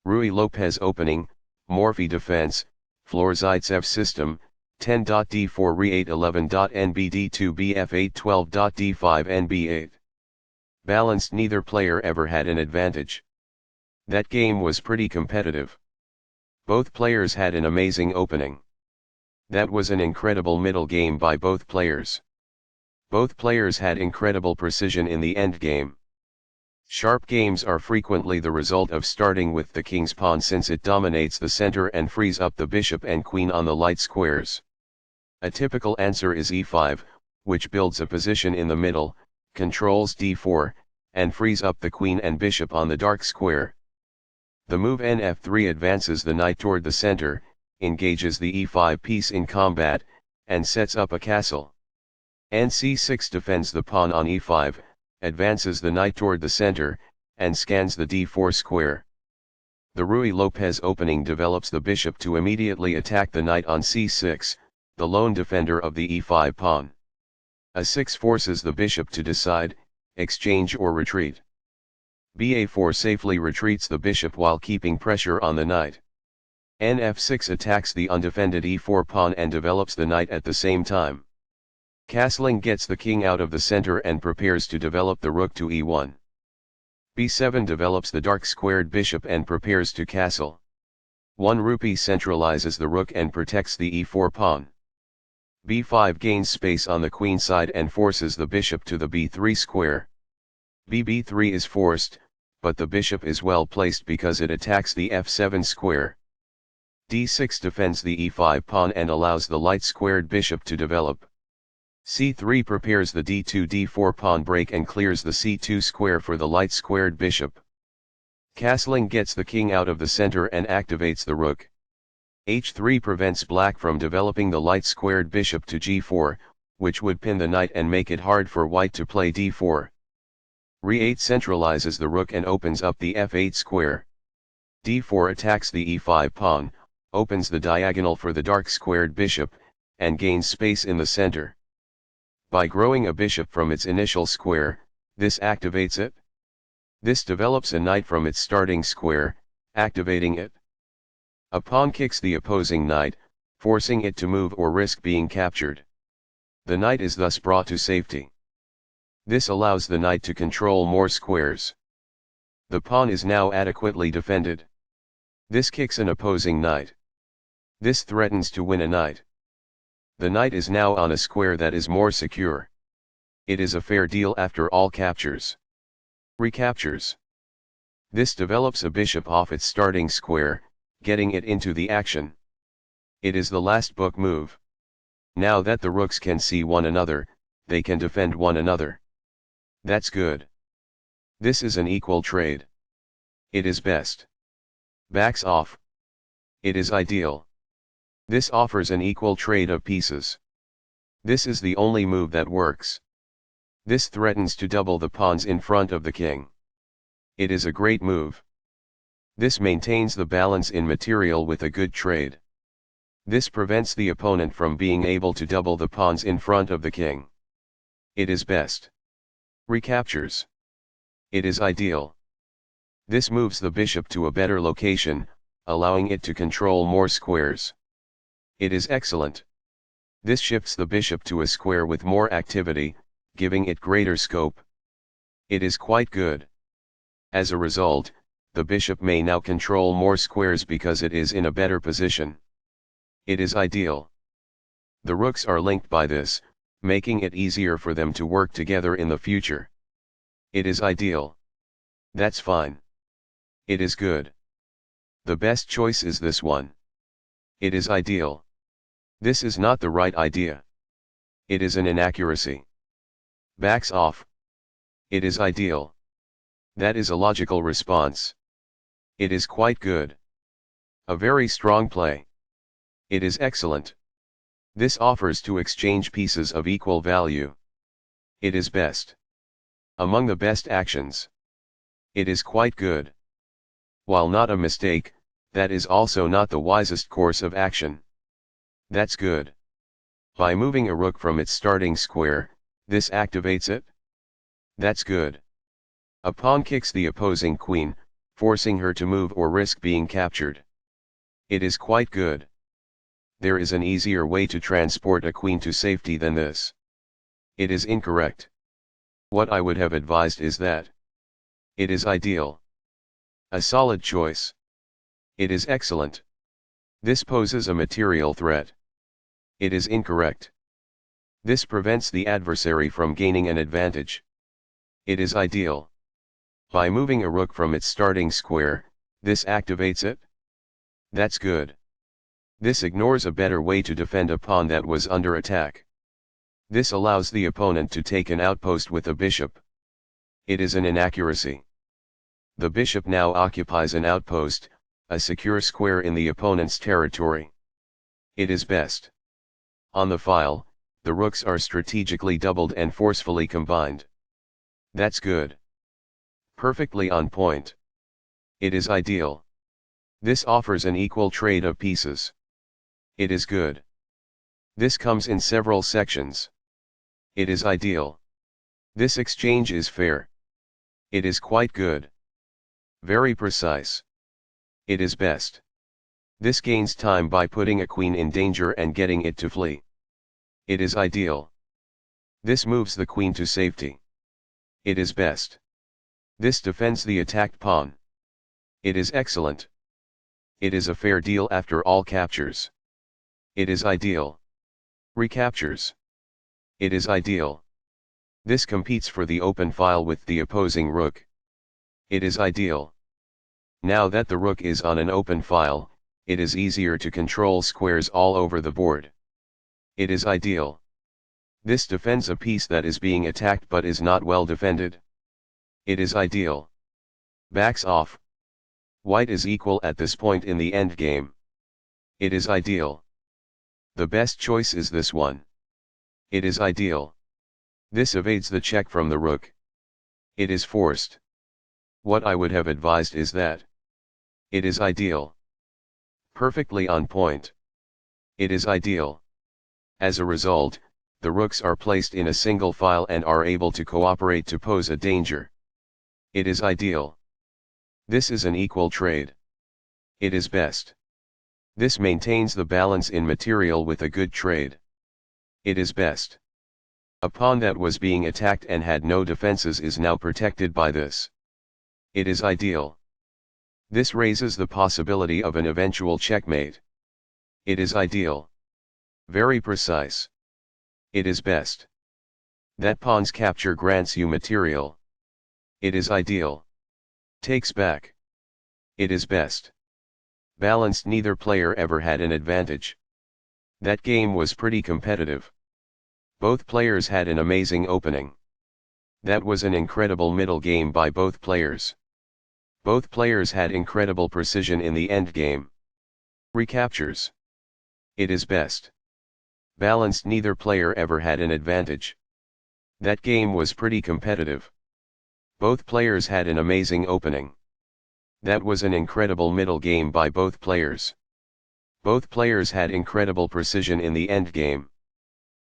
Ruy Lopez opening, Morphy defense, Flohr-Zaitsev system, 10.d4 Re8 11.nbd2 bf8 12.d5 nb8. Balanced, neither player ever had an advantage. That game was pretty competitive. Both players had an amazing opening. That was an incredible middle game by both players. Both players had incredible precision in the end game. Sharp games are frequently the result of starting with the king's pawn, since it dominates the center and frees up the bishop and queen on the light squares. A typical answer is e5, which builds a position in the middle, controls d4, and frees up the queen and bishop on the dark square. The move nf3 advances the knight toward the center, engages the e5 piece in combat, and sets up a castle. nc6 defends the pawn on e5, advances the knight toward the center, and scans the d4 square. The Ruy Lopez opening develops the bishop to immediately attack the knight on c6, the lone defender of the e5 pawn. a6 forces the bishop to decide, exchange or retreat. ba4 safely retreats the bishop while keeping pressure on the knight. nf6 attacks the undefended e4 pawn and develops the knight at the same time. Castling gets the king out of the center and prepares to develop the rook to e1. b7 develops the dark squared bishop and prepares to castle. 1 rupee centralizes the rook and protects the e4 pawn. b5 gains space on the queen side and forces the bishop to the b3 square. bb3 is forced, but the bishop is well placed because it attacks the f7 square. d6 defends the e5 pawn and allows the light squared bishop to develop. c3 prepares the d2-d4 pawn break and clears the c2 square for the light squared bishop. Castling gets the king out of the center and activates the rook. h3 prevents black from developing the light squared bishop to g4, which would pin the knight and make it hard for white to play d4. Re8 centralizes the rook and opens up the f8 square. d4 attacks the e5 pawn, opens the diagonal for the dark squared bishop, and gains space in the center. By growing a bishop from its initial square, this activates it. This develops a knight from its starting square, activating it. A pawn kicks the opposing knight, forcing it to move or risk being captured. The knight is thus brought to safety. This allows the knight to control more squares. The pawn is now adequately defended. This kicks an opposing knight. This threatens to win a knight. The knight is now on a square that is more secure. It is a fair deal after all captures. Recaptures. This develops a bishop off its starting square, getting it into the action. It is the last book move. Now that the rooks can see one another, they can defend one another. That's good. This is an equal trade. It is best. Backs off. It is ideal. This offers an equal trade of pieces. This is the only move that works. This threatens to double the pawns in front of the king. It is a great move. This maintains the balance in material with a good trade. This prevents the opponent from being able to double the pawns in front of the king. It is best. Recaptures. It is ideal. This moves the bishop to a better location, allowing it to control more squares. It is excellent. This shifts the bishop to a square with more activity, giving it greater scope. It is quite good. As a result, the bishop may now control more squares because it is in a better position. It is ideal. The rooks are linked by this, making it easier for them to work together in the future. It is ideal. That's fine. It is good. The best choice is this one. It is ideal. This is not the right idea. It is an inaccuracy. Backs off. It is ideal. That is a logical response. It is quite good. A very strong play. It is excellent. This offers to exchange pieces of equal value. It is best. Among the best actions. It is quite good. While not a mistake, that is also not the wisest course of action. That's good. By moving a rook from its starting square, this activates it. That's good. A pawn kicks the opposing queen, forcing her to move or risk being captured. It is quite good. There is an easier way to transport a queen to safety than this. It is incorrect. What I would have advised is that it is ideal. A solid choice. It is excellent. This poses a material threat. It is incorrect. This prevents the adversary from gaining an advantage. It is ideal. By moving a rook from its starting square, this activates it. That's good. This ignores a better way to defend a pawn that was under attack. This allows the opponent to take an outpost with a bishop. It is an inaccuracy. The bishop now occupies an outpost, a secure square in the opponent's territory. It is best. On the file, the rooks are strategically doubled and forcefully combined. That's good. Perfectly on point. It is ideal. This offers an equal trade of pieces. It is good. This comes in several sections. It is ideal. This exchange is fair. It is quite good. Very precise. It is best. This gains time by putting a queen in danger and getting it to flee. It is ideal. This moves the queen to safety. It is best. This defends the attacked pawn. It is excellent. It is a fair deal after all captures. It is ideal. Recaptures. It is ideal. This competes for the open file with the opposing rook. It is ideal. Now that the rook is on an open file, it is easier to control squares all over the board. It is ideal. This defends a piece that is being attacked but is not well defended. It is ideal. Backs off. White is equal at this point in the endgame. It is ideal. The best choice is this one. It is ideal. This evades the check from the rook. It is forced. What I would have advised is that it is ideal. Perfectly on point. It is ideal. As a result, the rooks are placed in a single file and are able to cooperate to pose a danger. It is ideal. This is an equal trade. It is best. This maintains the balance in material with a good trade. It is best. A pawn that was being attacked and had no defenses is now protected by this. It is ideal. This raises the possibility of an eventual checkmate. It is ideal. Very precise. It is best. That pawn's capture grants you material. It is ideal. Takes back. It is best. Balanced. Neither player ever had an advantage. That game was pretty competitive. Both players had an amazing opening. That was an incredible middle game by both players. Both players had incredible precision in the endgame. Recaptures. It is best. Balanced. Neither player ever had an advantage. That game was pretty competitive. Both players had an amazing opening. That was an incredible middle game by both players. Both players had incredible precision in the endgame.